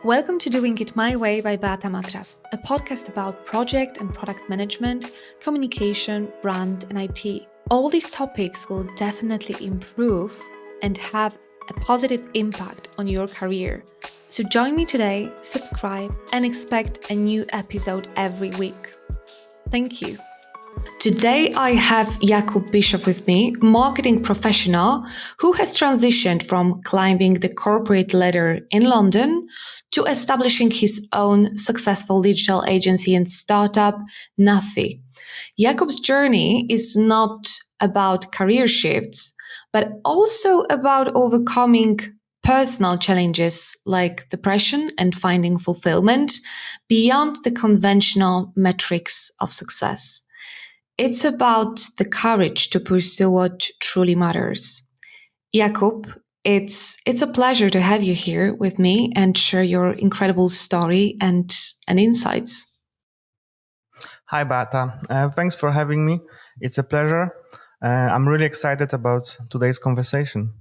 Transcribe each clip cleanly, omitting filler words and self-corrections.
Welcome to Doing It My Way by Beata Matras, a podcast about project and product management, communication, brand, and IT. All these topics will definitely improve and have a positive impact on your career. So join me today, subscribe, and expect a new episode every week. Thank you. Today I have Jakub Bischof with me, marketing professional who has transitioned from climbing the corporate ladder in London to establishing his own successful digital agency and startup, Nafi. Jakub's journey is not about career shifts, but also about overcoming personal challenges like depression and finding fulfillment beyond the conventional metrics of success. It's about the courage to pursue what truly matters. Jakub, it's a pleasure to have you here with me and share your incredible story and insights. Hi, Bata. Thanks for having me. It's a pleasure. I'm really excited about today's conversation.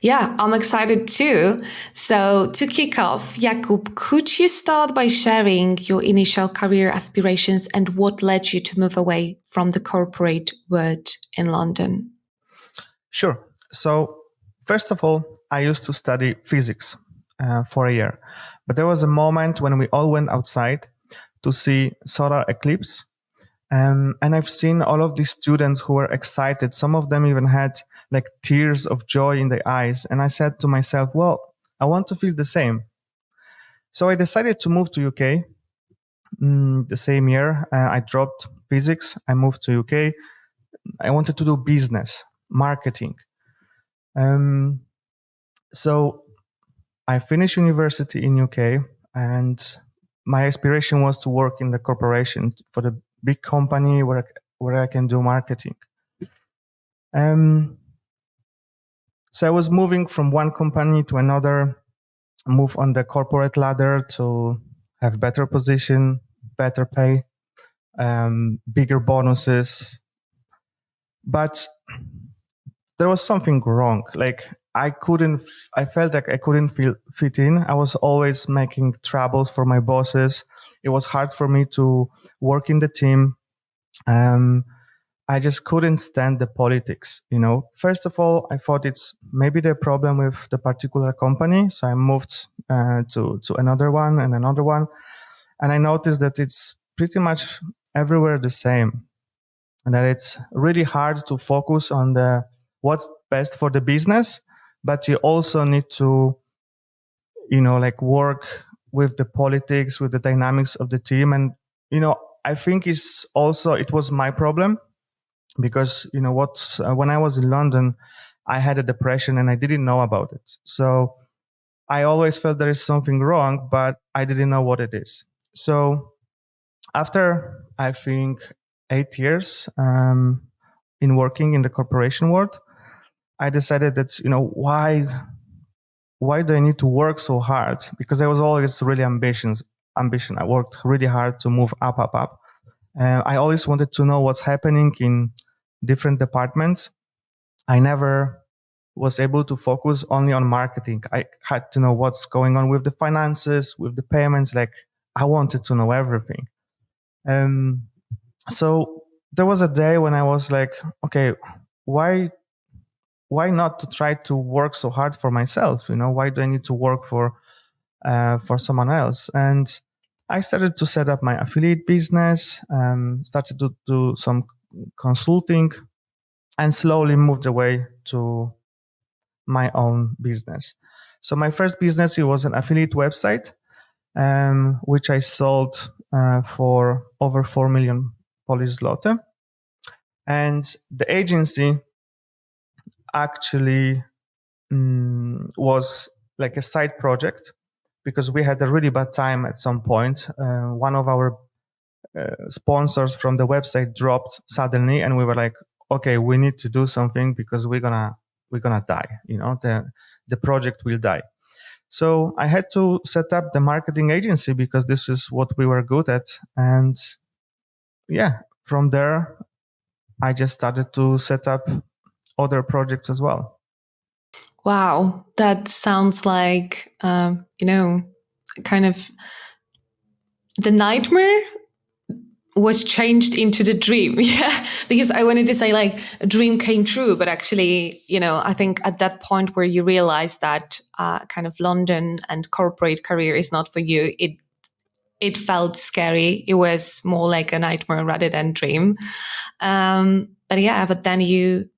Yeah, I'm excited too. So to kick off, Jakub, could you start by sharing your initial career aspirations and what led you to move away from the corporate world in London? Sure. So, first of all, I used to study physics for a year. But there was a moment when we all went outside to see solar eclipse. And I've seen all of these students who were excited. Some of them even had like tears of joy in their eyes. And I said to myself, well, I want to feel the same. So I decided to move to UK. The same year, I dropped physics. I moved to UK. I wanted to do business, marketing. So I finished university in UK, and my aspiration was to work in the corporation for the big company where I can do marketing. So I was moving from one company to another, move on the corporate ladder to have better position, better pay, bigger bonuses. But there was something wrong. Like I felt like I couldn't fit in. I was always making troubles for my bosses. It was hard for me to work in the team. I just couldn't stand the politics, First of all, I thought it's maybe the problem with the particular company. So I moved to another one and another one. And I noticed that it's pretty much everywhere the same. And that it's really hard to focus on what's best for the business, but you also need to, work with the politics, with the dynamics of the team. And, I think it was my problem because, when I was in London, I had a depression and I didn't know about it. So I always felt there is something wrong, but I didn't know what it is. So after, I think, 8 years in working in the corporation world, I decided that, why do I need to work so hard? Because I was always really ambition. I worked really hard to move up. I always wanted to know what's happening in different departments. I never was able to focus only on marketing. I had to know what's going on with the finances, with the payments. Like I wanted to know everything. So there was a day when I was like, okay, why not to try to work so hard for myself? Why do I need to work for someone else? And I started to set up my affiliate business, started to do some consulting, and slowly moved away to my own business. So my first business, it was an affiliate website, which I sold for over 4 million Polish zloty. And the agency actually was like a side project because we had a really bad time at some point. One of our sponsors from the website dropped suddenly, and we were like, okay, we need to do something because we're gonna die. The project will die. So I had to set up the marketing agency because this is what we were good at. And yeah, from there, I just started to set up other projects as well. Wow, that sounds like, kind of the nightmare was changed into the dream. Yeah, because I wanted to say like a dream came true, but actually, I think at that point where you realize that kind of London and corporate career is not for you, it felt scary. It was more like a nightmare rather than dream. But then you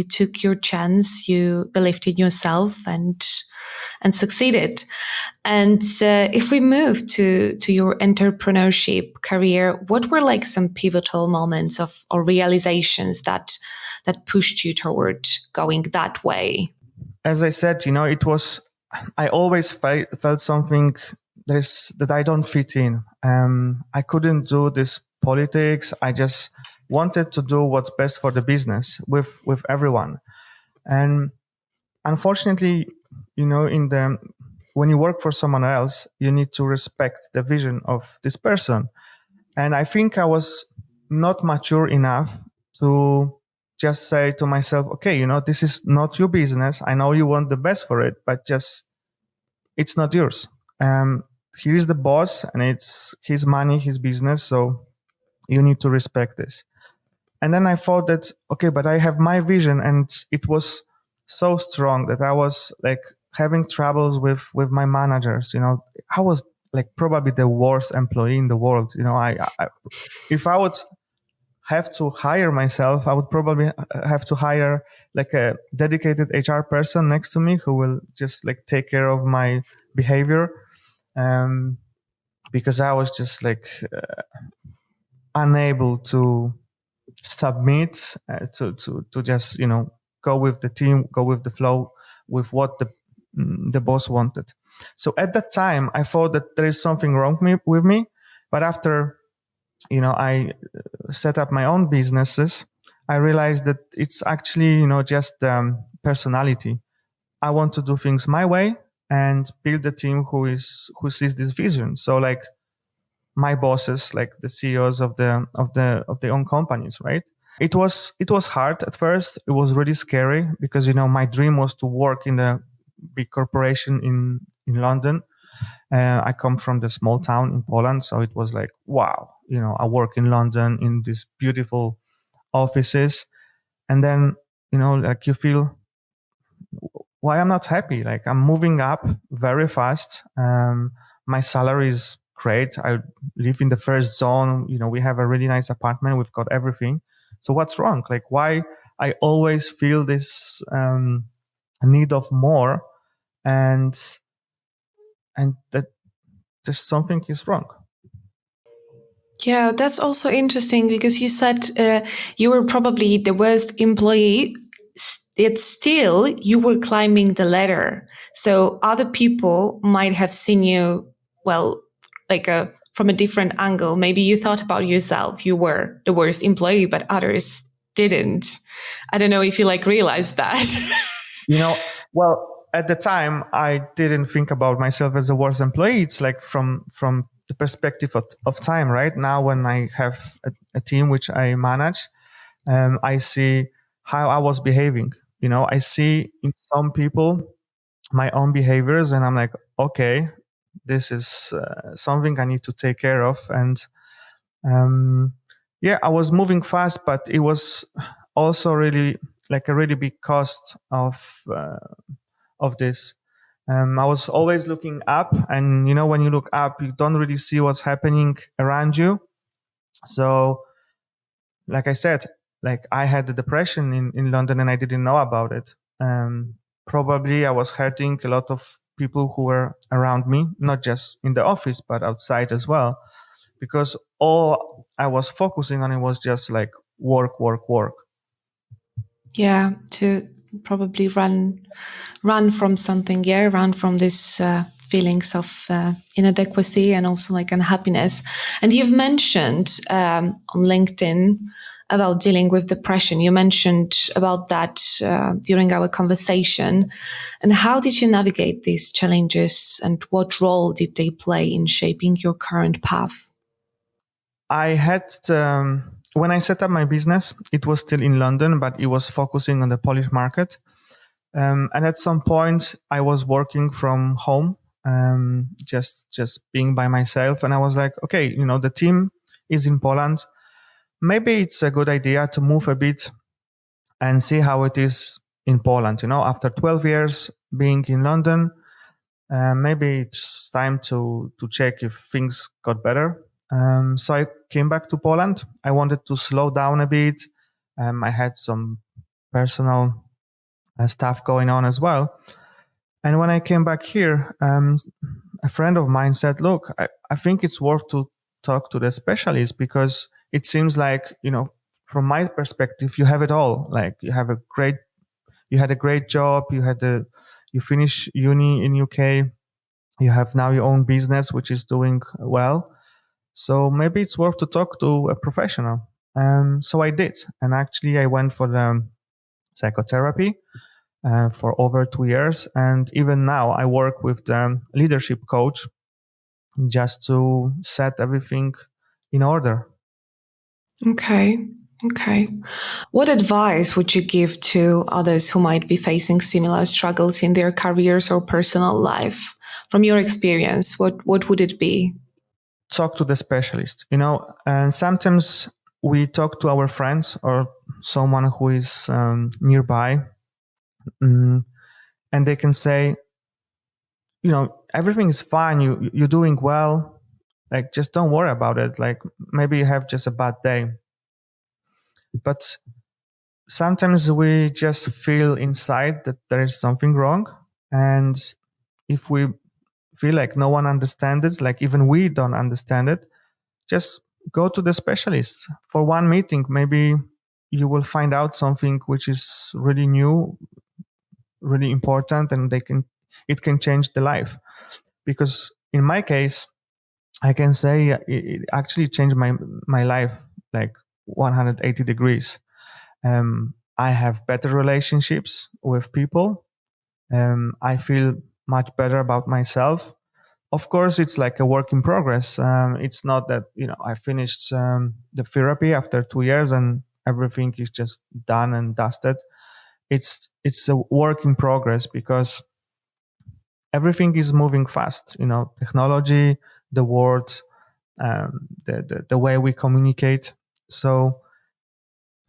took your chance, you believed in yourself, and succeeded. And if we move to your entrepreneurship career, what were like some pivotal moments or realizations that pushed you toward going that way? As I said, I always felt something that I don't fit in. I couldn't do this politics. I just wanted to do what's best for the business with everyone. And unfortunately, when you work for someone else, you need to respect the vision of this person. And I think I was not mature enough to just say to myself, okay, this is not your business. I know you want the best for it, but it's not yours. He is the boss and it's his money, his business. So you need to respect this. And then I thought that, okay, but I have my vision, and it was so strong that I was like having troubles with my managers. I was like probably the worst employee in the world. If I would have to hire myself, I would probably have to hire like a dedicated HR person next to me who will just like take care of my behavior. Because I was just like unable to submit, to just go with the team, go with the flow, with what the boss wanted. So at that time I thought that there is something wrong with me, but after I set up my own businesses, I realized that it's actually just personality. I want to do things my way and build a team who sees this vision. So like my bosses, like the CEOs of their own companies, right? It was hard at first. It was really scary because my dream was to work in a big corporation in London. I come from the small town in Poland, so it was like, wow, I work in London in these beautiful offices, and then like you feel, why I'm not happy? Like I'm moving up very fast. My salary is great. I live in the first zone. We have a really nice apartment. We've got everything. So what's wrong? Like why I always feel this need of more, and that just something is wrong. Yeah, that's also interesting because you said you were probably the worst employee, yet still you were climbing the ladder. So other people might have seen you, well, like from a different angle. Maybe you thought about yourself, you were the worst employee, but others didn't. I don't know if you like realized that. Well, at the time, I didn't think about myself as a worst employee. It's like from the perspective of time, right? Now, when I have a team which I manage, I see how I was behaving. I see in some people my own behaviors, and I'm like, okay, this is something I need to take care of. And I was moving fast, but it was also really like a really big cost of this. I was always looking up, and when you look up, you don't really see what's happening around you. So, like I said, like I had the depression in London, and I didn't know about it. Probably I was hurting a lot of people who were around me, not just in the office, but outside as well, because all I was focusing on, it was just like work, work, work. Yeah, to probably run from something. Yeah, run from this feelings of inadequacy and also like unhappiness. And you've mentioned on LinkedIn about dealing with depression. You mentioned about that during our conversation. And how did you navigate these challenges, and what role did they play in shaping your current path? I had when I set up my business, it was still in London, but it was focusing on the Polish market. And at some point, I was working from home just being by myself. And I was like, okay, the team is in Poland. Maybe it's a good idea to move a bit and see how it is in Poland. After 12 years being in London, maybe it's time to check if things got better. So I came back to Poland. I wanted to slow down a bit. I had some personal stuff going on as well. And when I came back here, a friend of mine said, look, I think it's worth to talk to the specialist, because it seems like, from my perspective, you have it all. Like you had a great job, you finish uni in UK, you have now your own business, which is doing well. So maybe it's worth to talk to a professional. So I did. And actually I went for the psychotherapy for over 2 years. And even now I work with the leadership coach just to set everything in order. Okay. Okay. What advice would you give to others who might be facing similar struggles in their careers or personal life? From your experience, what would it be? Talk to the specialist, and sometimes we talk to our friends or someone who is nearby, and they can say, everything is fine, you're doing well, like just don't worry about it, like maybe you have just a bad day. But sometimes we just feel inside that there is something wrong, and if we feel like no one understands it, like even we don't understand it, just go to the specialist for one meeting. Maybe you will find out something which is really new, really important, and it can change the life. Because in my case, I can say it actually changed my life like 180 degrees. I have better relationships with people. I feel much better about myself. Of course, it's like a work in progress. It's not that I finished the therapy after 2 years and everything is just done and dusted. It's a work in progress, because everything is moving fast. Technology, the world, the way we communicate. So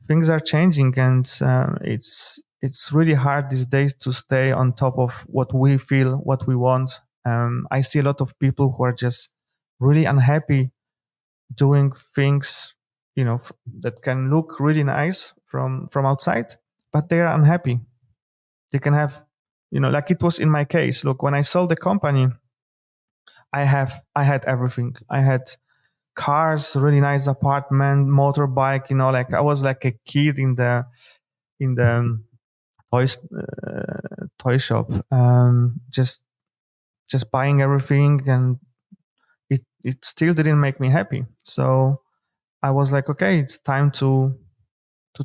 things are changing, and it's really hard these days to stay on top of what we feel, what we want. I see a lot of people who are just really unhappy doing things, that can look really nice from outside, but they are unhappy. They can have, like it was in my case. Look, when I sold the company, I had everything. I had cars, really nice apartment, motorbike. Like I was like a kid in the toy shop, just buying everything, and it still didn't make me happy. So I was like, okay, it's time to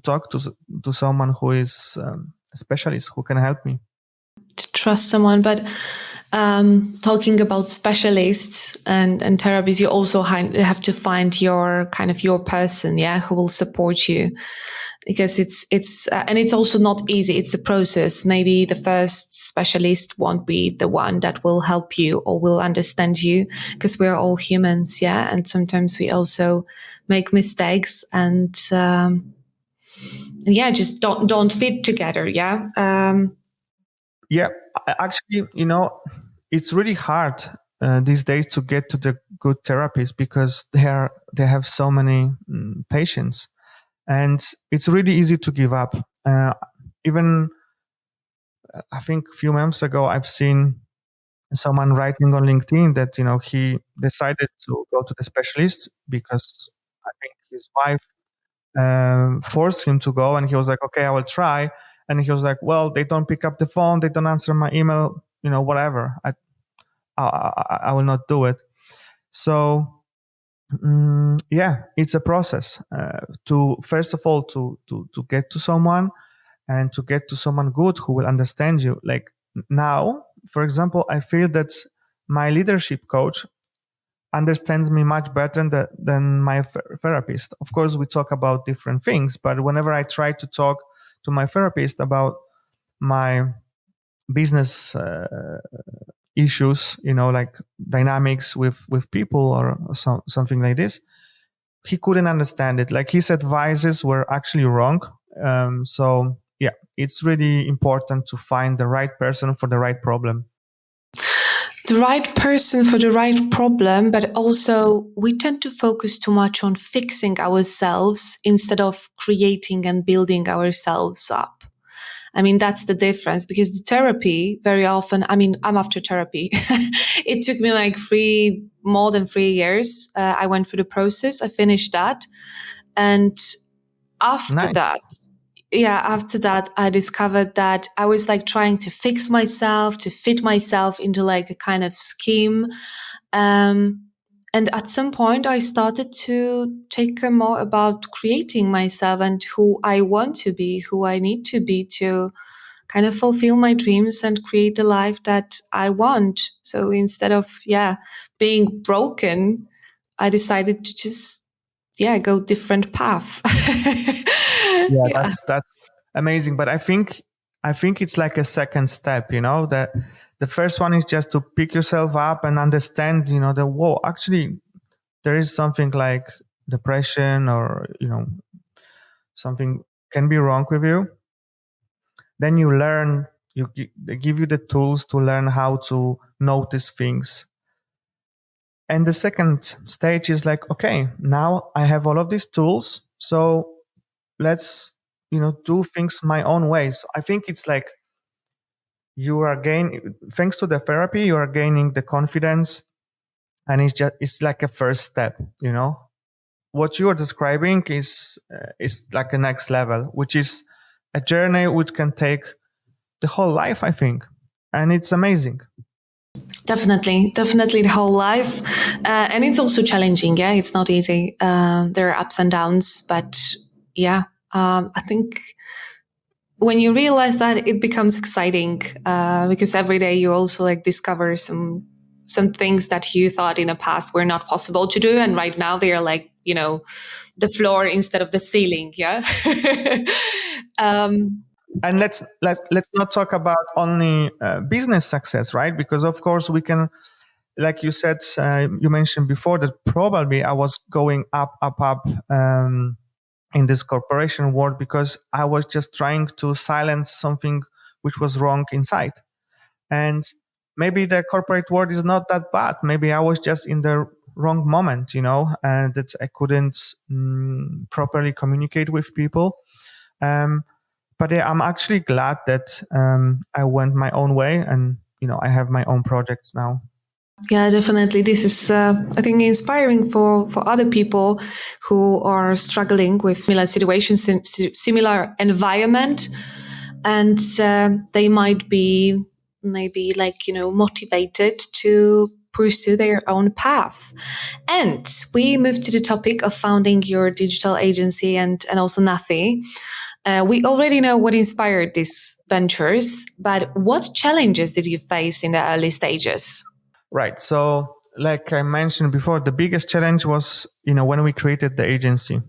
talk to someone who is a specialist who can help me. To trust someone, but talking about specialists and therapies, you also have to find your kind of your person, yeah, who will support you, because it's and it's also not easy. It's the process. Maybe the first specialist won't be the one that will help you or will understand you, because we're all humans, yeah, and sometimes we also make mistakes, and yeah, just don't fit together, yeah. Yeah, actually, it's really hard these days to get to the good therapists, because they have so many patients, and it's really easy to give up. Even I think a few months ago, I've seen someone writing on LinkedIn that he decided to go to the specialist because I think his wife forced him to go, and he was like, okay, I will try. And he was like, well, they don't pick up the phone, they don't answer my email, whatever. I will not do it. So yeah, it's a process to first of all to get to someone, and to get to someone good who will understand you. Like now, for example, I feel that my leadership coach understands me much better than my therapist. Of course, we talk about different things, but whenever I try to talk to my therapist about my business issues, like dynamics with people or something like this, he couldn't understand it. Like his advices were actually wrong. So yeah, it's really important to find the right person for the right problem. The right person for the right problem, but also we tend to focus too much on fixing ourselves instead of creating and building ourselves up. I mean, that's the difference, because the therapy very often, I mean, I'm after therapy. It took me like more than 3 years. I went through the process, I finished that. And after Nice. that, after that, I discovered that I was like trying to fix myself, to fit myself into like a kind of scheme. Um, and at some point, I started to take care more about creating myself and who I want to be, who I need to be to kind of fulfill my dreams and create the life that I want. So instead of, being broken, I decided to just, go different path. Yeah, Yeah. that's amazing. But I think it's like a second step, that the first one is just to pick yourself up and understand, that whoa, actually there is something like depression or, something can be wrong with you. Then you learn, they give you the tools to learn how to notice things. And the second stage is like, okay, now I have all of these tools. So let's, do things my own way. So I think it's like you are gaining, thanks to the therapy, you are gaining the confidence. And it's like a first step, what you are describing is like a next level, which is a journey which can take the whole life, I think. And it's amazing. Definitely the whole life. And it's also challenging. Yeah, it's not easy. There are ups and downs, but I think when you realize that, it becomes exciting, because every day you also like discover some things that you thought in the past were not possible to do, and right now they are like, the floor instead of the ceiling. Yeah. um, And let's not talk about only business success, right? Because of course we can, like you said, you mentioned before that probably I was going up in this corporation world because I was just trying to silence something which was wrong inside. And maybe the corporate world is not that bad. Maybe I was just in the wrong moment, and that I couldn't properly communicate with people. But yeah, I'm actually glad that I went my own way, and I have my own projects now. Yeah, definitely. This is, I think, inspiring for other people who are struggling with similar situations, similar environment, and they might be maybe like motivated to pursue their own path. And we move to the topic of founding your digital agency and also Nafi. We already know what inspired these ventures, but what challenges did you face in the early stages? Right. So, like I mentioned before, the biggest challenge was, when we created the agency.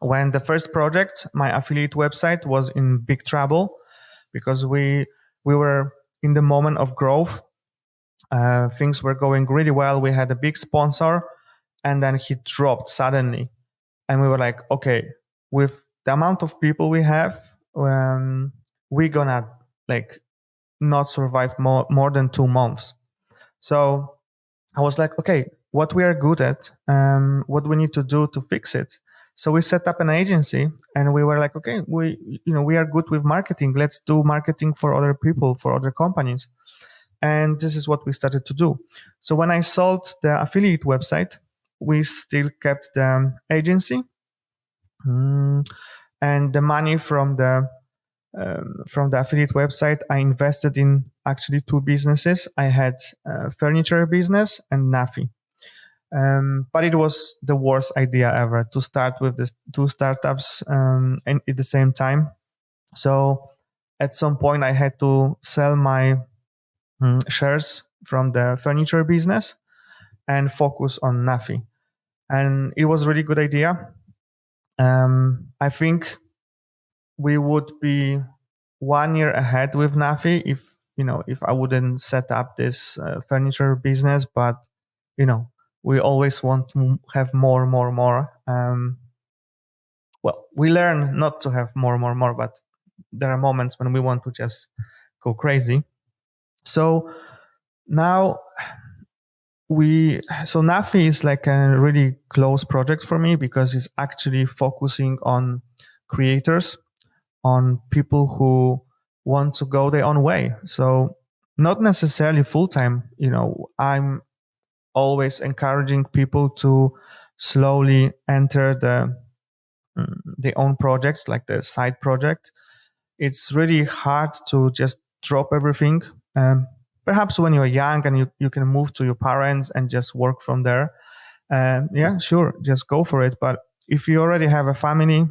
When the first project, my affiliate website, was in big trouble because we were in the moment of growth. Things were going really well. We had a big sponsor, and then he dropped suddenly, and we were like, okay, with the amount of people we have, we're gonna like not survive more than 2 months. So I was like, okay, what we are good at, what we need to do to fix it. So we set up an agency, and we were like, okay, we are good with marketing. Let's do marketing for other people, for other companies. And this is what we started to do. So when I sold the affiliate website, we still kept the agency, and the money from the affiliate website, I invested in actually two businesses. I had a furniture business and Nafi. But it was the worst idea ever to start with the two startups and at the same time. So at some point, I had to sell my shares from the furniture business and focus on Nafi. And it was a really good idea. I think we would be 1 year ahead with Nafi if if I wouldn't set up this furniture business, but we always want to have more. Well, we learn not to have more, but there are moments when we want to just go crazy. So now Nafi is like a really close project for me because it's actually focusing on creators, on people who want to go their own way. So not necessarily full time. I'm always encouraging people to slowly enter their own projects, like the side project. It's really hard to just drop everything. Perhaps when you're young and you can move to your parents and just work from there. Yeah, sure, just go for it. But if you already have a family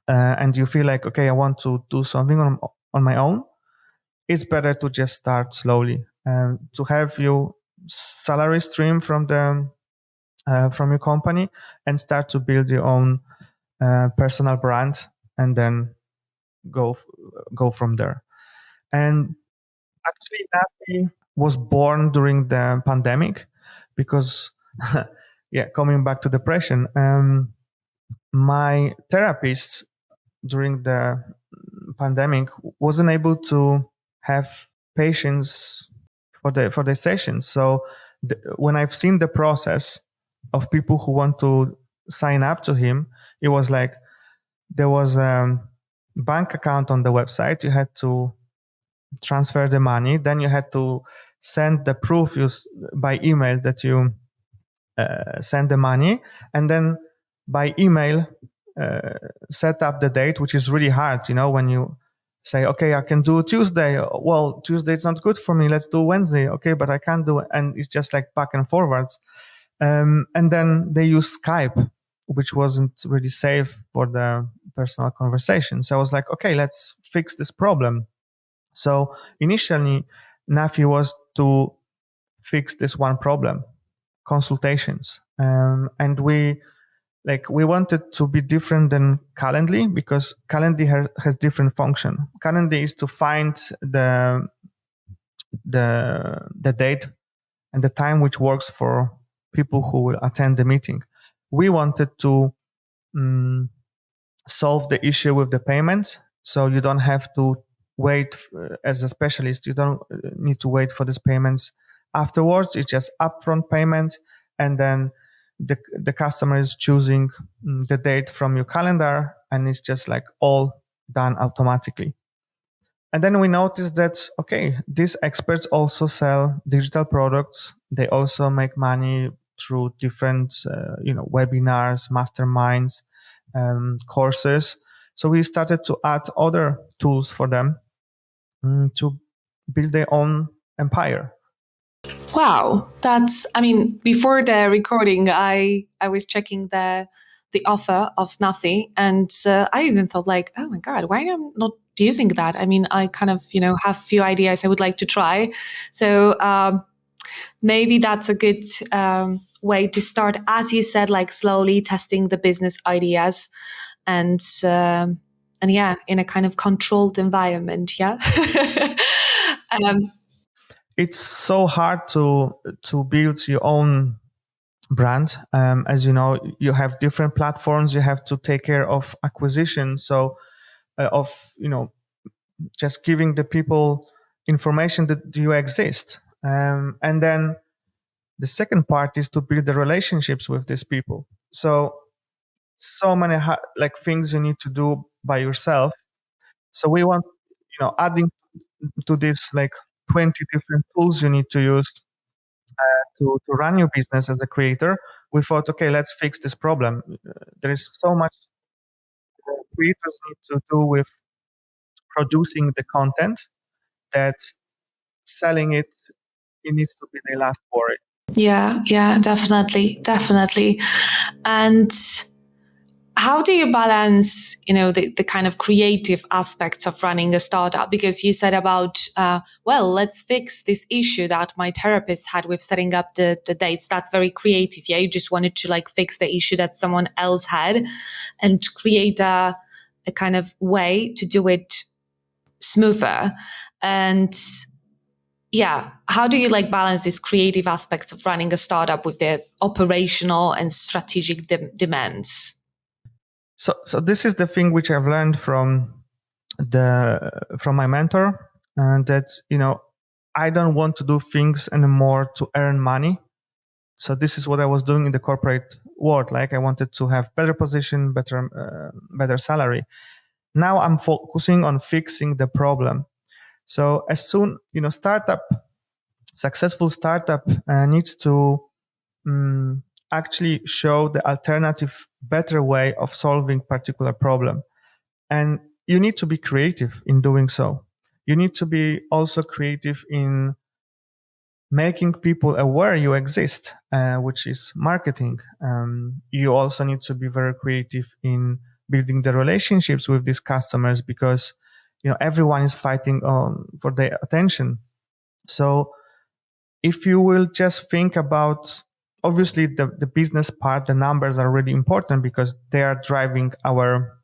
and you feel like, okay, I want to do something on my own, it's better to just start slowly and to have your salary stream from your company and start to build your own personal brand, and then go from there. And actually, Nafi was born during the pandemic because, yeah, coming back to depression, my therapist during the pandemic wasn't able to have patients for the sessions. So when I've seen the process of people who want to sign up to him, it was like there was a bank account on the website. You had to transfer the money, then you had to send the proof by email that you send the money, and then by email set up the date, which is really hard. When you say, okay, I can do Tuesday. Well, Tuesday is not good for me. Let's do Wednesday. Okay, but I can't do it. And it's just like back and forwards. And then they use Skype, which wasn't really safe for the personal conversation. So I was like, okay, let's fix this problem. So initially, Nafi was to fix this one problem, consultations. And we wanted to be different than Calendly, because Calendly has different function. Calendly is to find the date and the time which works for people who will attend the meeting. We wanted to solve the issue with the payments, so you don't have to wait. As a specialist, you don't need to wait for these payments afterwards. It's just upfront payment, and then the customer is choosing the date from your calendar, and it's just like all done automatically. And then we noticed that, okay, these experts also sell digital products. They also make money through different, webinars, masterminds, courses. So we started to add other tools for them to build their own empire. Wow, before the recording, I was checking the offer of Nafi, and I even thought like, oh my god, why am I not using that? I kind of have a few ideas I would like to try. So maybe that's a good way to start, as you said, like slowly testing the business ideas, and yeah, in a kind of controlled environment. Yeah. It's so hard to build your own brand. As you know, you have different platforms. You have to take care of acquisition. So just giving the people information that you exist. And then the second part is to build the relationships with these people. So many things you need to do by yourself. So we want, adding to this 20 different tools you need to use to run your business as a creator. We thought, okay, let's fix this problem. There is so much creators need to do with producing the content that selling it needs to be their last worry. Yeah, definitely. And how do you balance, the kind of creative aspects of running a startup? Because you said about, let's fix this issue that my therapist had with setting up the dates. That's very creative. Yeah, you just wanted to fix the issue that someone else had and create a kind of way to do it smoother. And yeah, how do you like balance these creative aspects of running a startup with the operational and strategic demands? So this is the thing which I've learned from my mentor, and that I don't want to do things anymore to earn money. So this is what I was doing in the corporate world. Like I wanted to have better position, better salary. Now I'm focusing on fixing the problem. So as soon successful startup needs to actually show the alternative, better way of solving particular problem. And you need to be creative in doing so. You need to be also creative in making people aware you exist, which is marketing. You also need to be very creative in building the relationships with these customers, because everyone is fighting for their attention. So if you will just think about, obviously the business part, the numbers are really important because they are driving our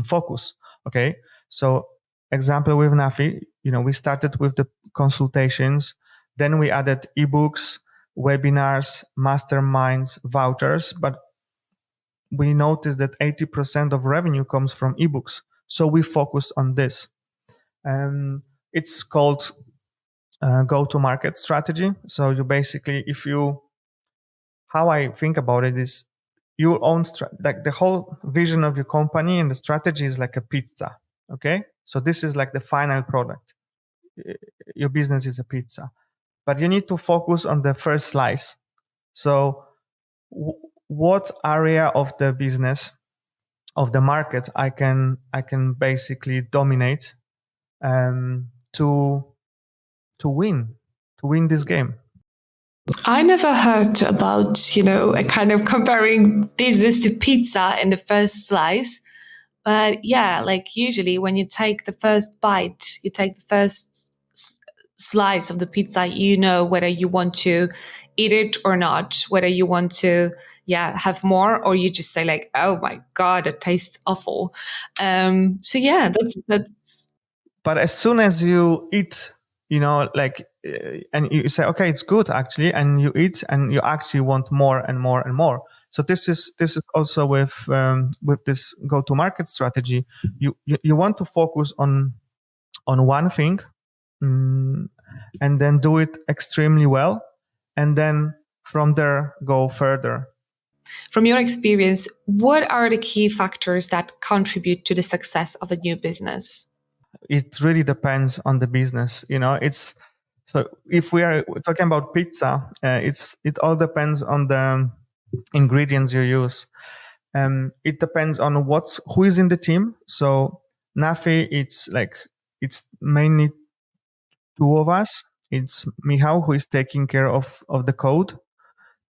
focus. Okay, so example with Nafi, we started with the consultations, then we added ebooks, webinars, masterminds, vouchers, but we noticed that 80% of revenue comes from ebooks. So we focused on this. It's called go-to-market strategy. So you basically, how I think about it is, your own like the whole vision of your company and the strategy is like a pizza. Okay, so this is like the final product. Your business is a pizza, but you need to focus on the first slice. So what area of the business, of the market, I can basically dominate to win this game. I never heard about, a kind of comparing business to pizza in the first slice. But yeah, like usually when you take the first bite, you take the first slice of the pizza, you know whether you want to eat it or not, whether you want to, have more, or you just say like, oh my God, it tastes awful. So yeah, that's. But as soon as you eat, and you say, okay, it's good actually, and you eat, and you actually want more and more and more. So this is also with this go-to-market strategy. You want to focus on one thing, and then do it extremely well, and then from there go further. From your experience, what are the key factors that contribute to the success of a new business? It really depends on the business. It's, so if we are talking about pizza, it all depends on the ingredients you use. It depends on who is in the team. So Nafi, it's mainly two of us. It's Michał, who is taking care of the code,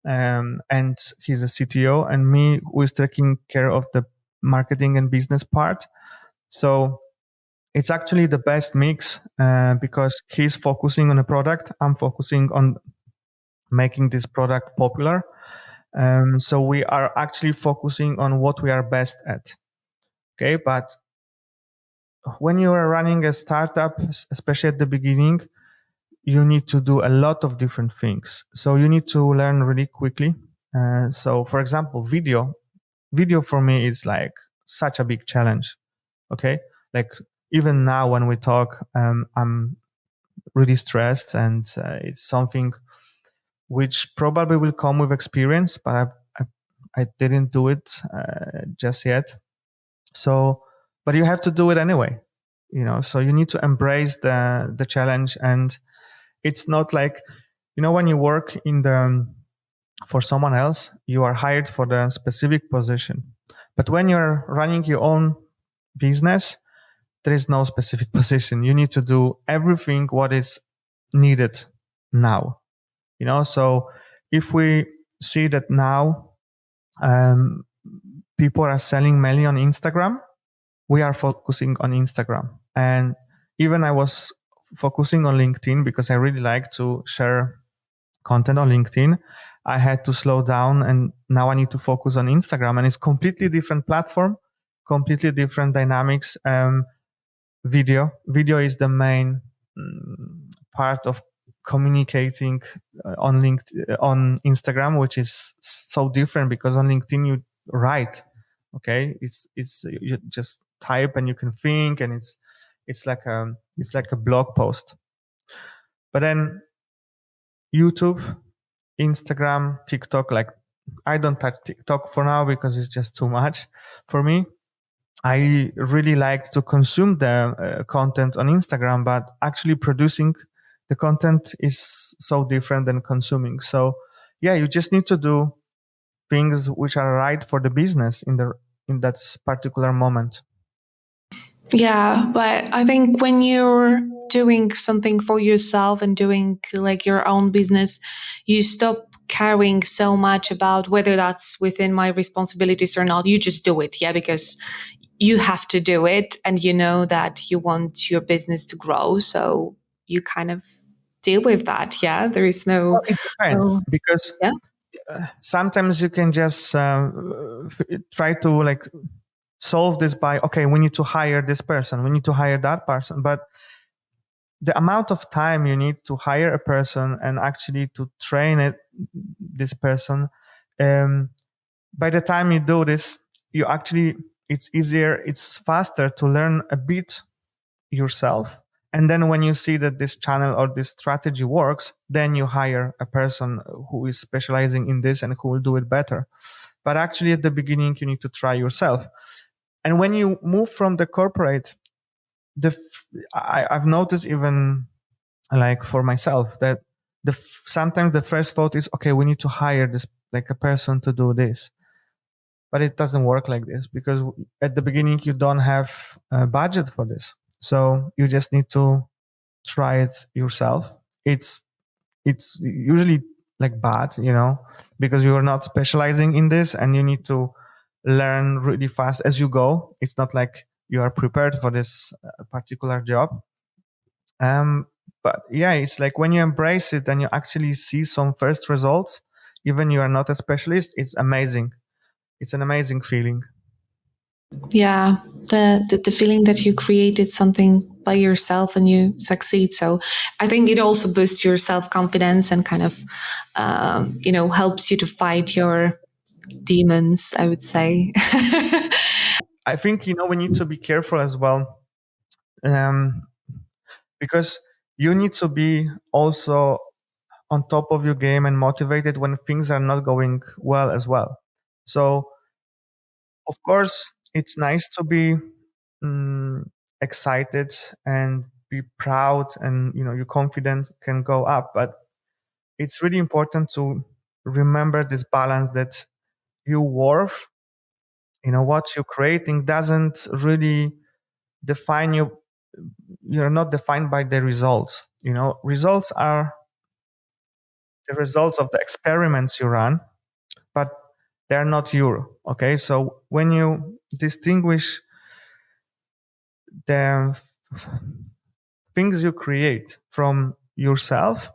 and he's a CTO, and me, who is taking care of the marketing and business part. So it's actually the best mix, because he's focusing on a product, I'm focusing on making this product popular. So we are actually focusing on what we are best at. Okay, but when you are running a startup, especially at the beginning, you need to do a lot of different things. So you need to learn really quickly. So for example, video for me is like such a big challenge. Okay, like even now when we talk, I'm really stressed, and it's something which probably will come with experience, but I didn't do it just yet. So, but you have to do it anyway, so you need to embrace the challenge. And it's not like, when you work for someone else, you are hired for the specific position. But when you're running your own business, there is no specific position. You need to do everything what is needed now. So if we see that now people are selling mainly on Instagram, we are focusing on Instagram. And even I was focusing on LinkedIn because I really like to share content on LinkedIn. I had to slow down, and now I need to focus on Instagram, and it's completely different platform, completely different dynamics. Video is the main part of communicating on Instagram, which is so different because on LinkedIn you write. Okay, it's you just type and you can think, and it's like a blog post. But then YouTube, Instagram, TikTok, like I don't touch TikTok for now because it's just too much for me. I really like to consume the content on Instagram, but actually producing the content is so different than consuming. So yeah, you just need to do things which are right for the business in that particular moment. Yeah, but I think when you're doing something for yourself and doing like your own business, you stop caring so much about whether that's within my responsibilities or not. You just do it, yeah, because you have to do it and you know that you want your business to grow. So you kind of deal with that, yeah. There is Well, no, it depends no because yeah. sometimes you can just try to like solve this by, okay, we need to hire this person, we need to hire that person, but the amount of time you need to hire a person and actually to train this person, by the time you do this, you actually, it's easier, it's faster to learn a bit yourself. And then when you see that this channel or this strategy works, then you hire a person who is specializing in this and who will do it better. But actually at the beginning, you need to try yourself. And when you move from the corporate, I've noticed even like for myself that sometimes the first thought is, okay, we need to hire this, like a person to do this. But it doesn't work like this because at the beginning you don't have a budget for this. So you just need to try it yourself. It's usually like bad, because you are not specializing in this and you need to learn really fast as you go. It's not like you are prepared for this particular job. But yeah, it's like when you embrace it and you actually see some first results, even you are not a specialist, it's amazing. It's an amazing feeling. Yeah, the feeling that you created something by yourself and you succeed. So I think it also boosts your self confidence and kind of helps you to fight your demons, I would say. I think we need to be careful as well, because you need to be also on top of your game and motivated when things are not going well as well. So of course it's nice to be excited and be proud, and your confidence can go up, but it's really important to remember this balance that your worth, what you're creating doesn't really define you. You're not defined by the results. Results are the results of the experiments you run, but they're not you. Okay, so when you distinguish the things you create from yourself,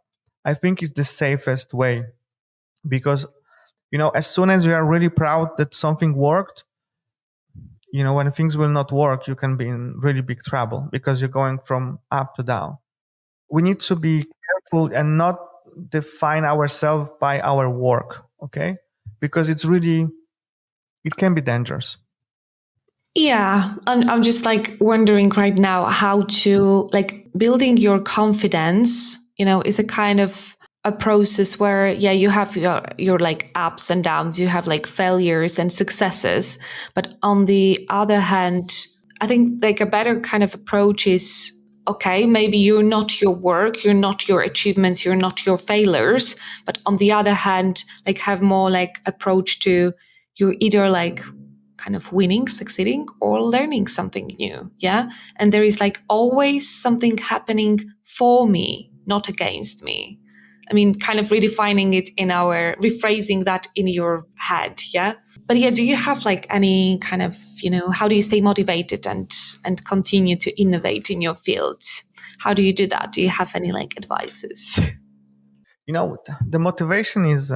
I think is the safest way, because as soon as you are really proud that something worked, when things will not work, you can be in really big trouble because you're going from up to down. We need to be careful and not define ourselves by our work, okay? Because it can be dangerous. Yeah, I'm just like wondering right now how to like building your confidence, is a kind of a process where you have your like ups and downs, you have like failures and successes, but on the other hand, I think like a better kind of approach is, okay, maybe you're not your work, you're not your achievements, you're not your failures, but on the other hand, like have more like approach to, you're either like kind of winning, succeeding, or learning something new. Yeah. And there is like always something happening for me, not against me. I mean, kind of redefining it rephrasing that in your head. Yeah. But yeah, do you have like any kind of, how do you stay motivated and continue to innovate in your field? How do you do that? Do you have any like advices? The motivation is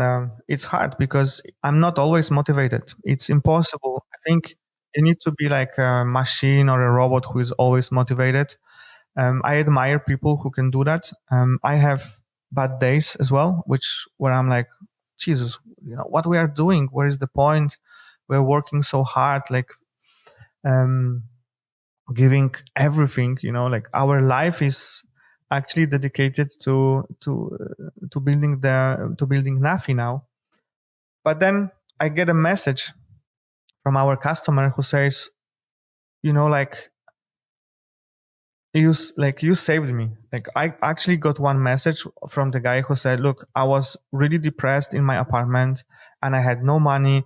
it's hard because I'm not always motivated. It's impossible. I think you need to be like a machine or a robot who is always motivated. I admire people who can do that. I have bad days as well, which where I'm like, Jesus, what we are doing? Where is the point? We're working so hard, like um, giving everything. Like our life is actually dedicated to building Nafi now. But then I get a message from our customer who says, like you saved me. Like I actually got one message from the guy who said, look, I was really depressed in my apartment and I had no money,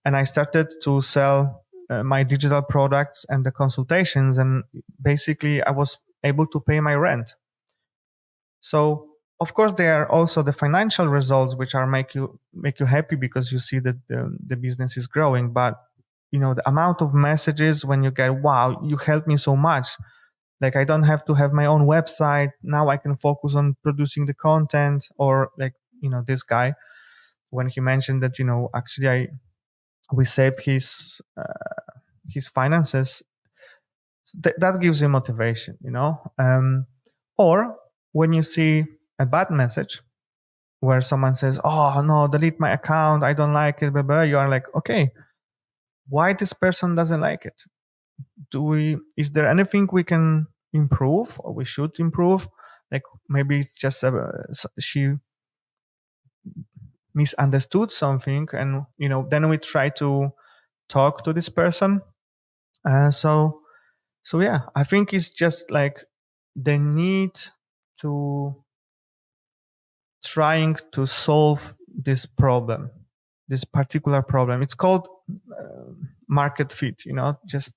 and I started to sell my digital products and the consultations, and basically I was able to pay my rent. So of course there are also the financial results which are make you happy because you see that the business is growing. But the amount of messages when you get, wow, you helped me so much. Like I don't have to have my own website now, I can focus on producing the content. Or like this guy, when he mentioned that actually we saved his finances, that gives you motivation. Or when you see a bad message where someone says, oh no, delete my account, I don't like it, blah, blah, you are like, okay, why this person doesn't like it? Is there anything we can improve or we should improve? Like maybe it's just she misunderstood something, and then we try to talk to this person. So yeah, I think it's just like the need to trying to solve this particular problem. It's called market fit, just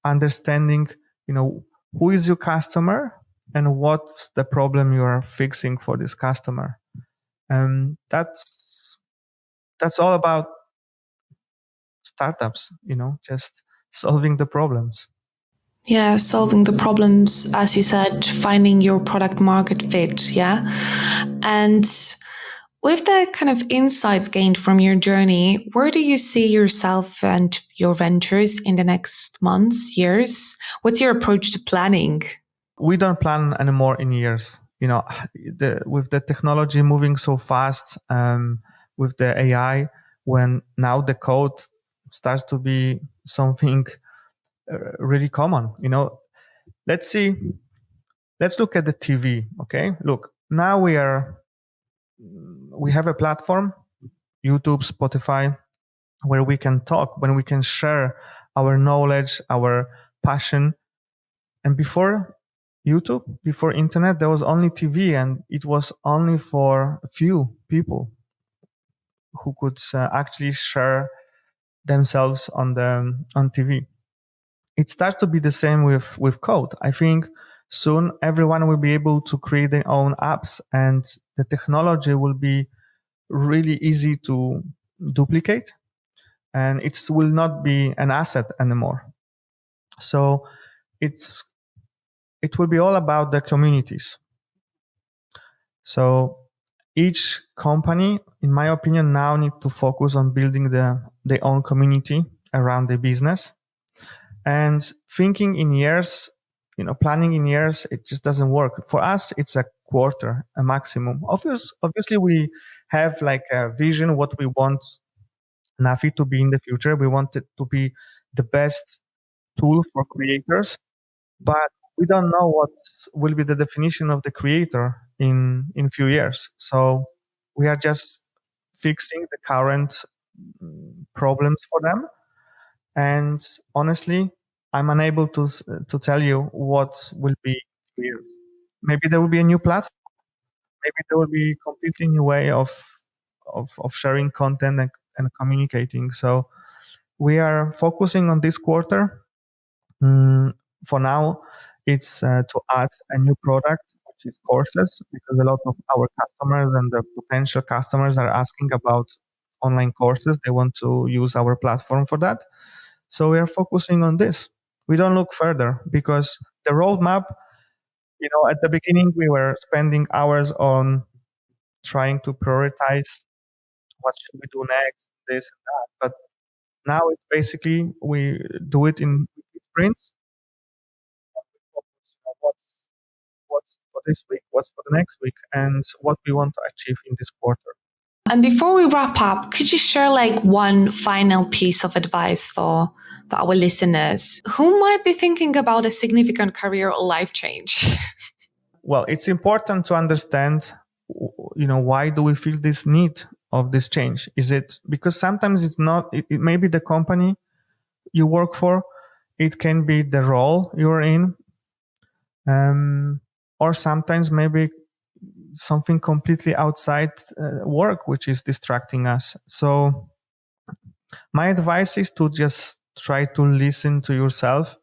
understanding, who is your customer and what's the problem you are fixing for this customer. And that's all about startups, just solving the problems. Yeah, solving the problems, as you said, finding your product market fit. Yeah. And with the kind of insights gained from your journey, where do you see yourself and your ventures in the next months, years? What's your approach to planning? We don't plan anymore in years. With the technology moving so fast, with the AI, when now the code starts to be something really common. Let's see. Let's look at the TV. Okay, look. Now we have a platform, YouTube, Spotify, where we can talk, when we can share our knowledge, our passion. And before YouTube, before internet, there was only TV, and it was only for a few people who could actually share themselves on TV. It starts to be the same with code. I think soon everyone will be able to create their own apps, and the technology will be really easy to duplicate, and it will not be an asset anymore. So it will be all about the communities. So each company, in my opinion, now need to focus on building their own community around the business. And thinking in years, planning in years, it just doesn't work. For us, it's a quarter, a maximum. Obviously, we have like a vision what we want Nafi to be in the future. We want it to be the best tool for creators, but we don't know what will be the definition of the creator in few years. So we are just fixing the current problems for them. And honestly, I'm unable to tell you what will be in 2 years. Maybe there will be a new platform. Maybe there will be a completely new way of sharing content and communicating. So we are focusing on this quarter. Mm, for now, it's to add a new product, which is courses, because a lot of our customers and the potential customers are asking about online courses. They want to use our platform for that. So we are focusing on this. We don't look further because the roadmap, at the beginning, we were spending hours on trying to prioritize what should we do next, this and that. But now it's basically we do it in sprints. for this week, what's for the next week, and what we want to achieve in this quarter. And before we wrap up, could you share like one final piece of advice for our listeners who might be thinking about a significant career or life change? Well, it's important to understand, why do we feel this need of this change? Is it because sometimes it's not, it may be the company you work for, it can be the role you're in, or sometimes maybe something completely outside work, which is distracting us. So my advice is to just try to listen to yourself,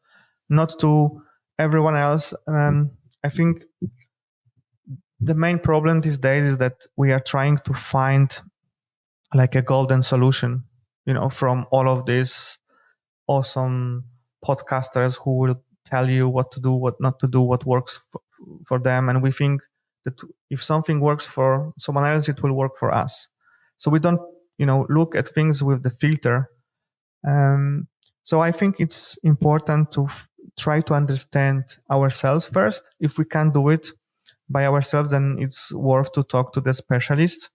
not to everyone else. I think the main problem these days is that we are trying to find like a golden solution, from all of these awesome podcasters who will tell you what to do, what not to do, what works for them. And we think that if something works for someone else, it will work for us. So we don't, look at things with the filter. So I think it's important to try to understand ourselves first. If we can't do it by ourselves, then it's worth to talk to the specialist,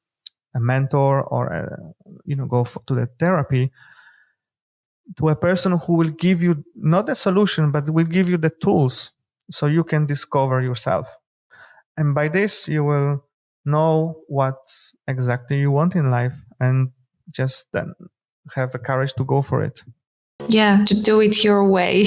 a mentor, or to the therapy, to a person who will give you not a solution, but will give you the tools so you can discover yourself. And by this, you will know what exactly you want in life, and just then have the courage to go for it. Yeah, to do it your way.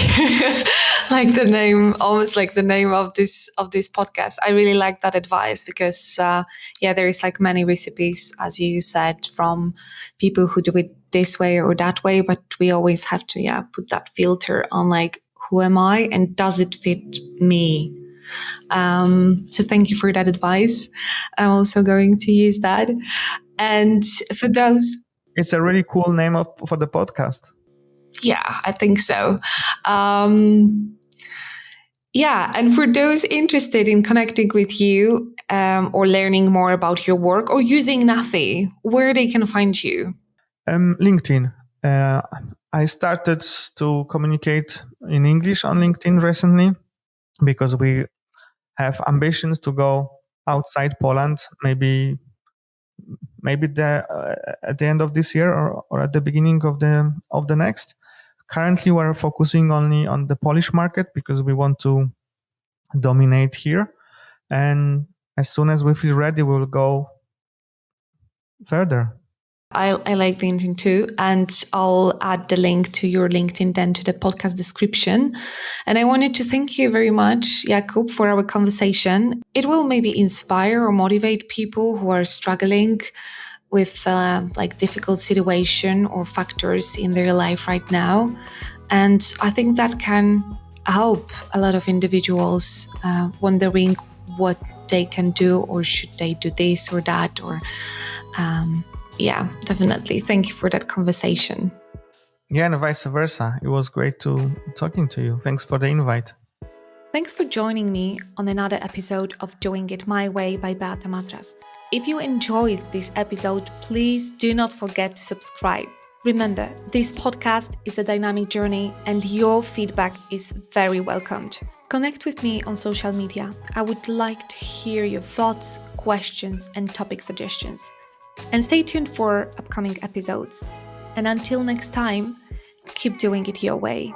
Like the name, almost like the name of this podcast. I really like that advice because there is like many recipes, as you said, from people who do it this way or that way, but we always have to put that filter on, like, who am I and does it fit me? So thank you for that advice. I'm also going to use that. And for those, it's a really cool name for the podcast. Yeah, I think so. And for those interested in connecting with you or learning more about your work or using Nafi, where they can find you? LinkedIn. I started to communicate in English on LinkedIn recently because we have ambitions to go outside Poland, maybe at the end of this year or at the beginning of the next. Currently, we're focusing only on the Polish market because we want to dominate here. And as soon as we feel ready, we'll go further. I like LinkedIn too, and I'll add the link to your LinkedIn then to the podcast description. And I wanted to thank you very much, Jakub, for our conversation. It will maybe inspire or motivate people who are struggling with difficult situation or factors in their life right now. And I think that can help a lot of individuals wondering what they can do, or should they do this or that, or definitely. Thank you for that conversation. Yeah, and vice versa. It was great talking to you. Thanks for the invite. Thanks for joining me on another episode of Doing It My Way by Beata Matras. If you enjoyed this episode, please do not forget to subscribe. Remember, this podcast is a dynamic journey and your feedback is very welcomed. Connect with me on social media. I would like to hear your thoughts, questions, and topic suggestions. And stay tuned for upcoming episodes. And until next time, keep doing it your way.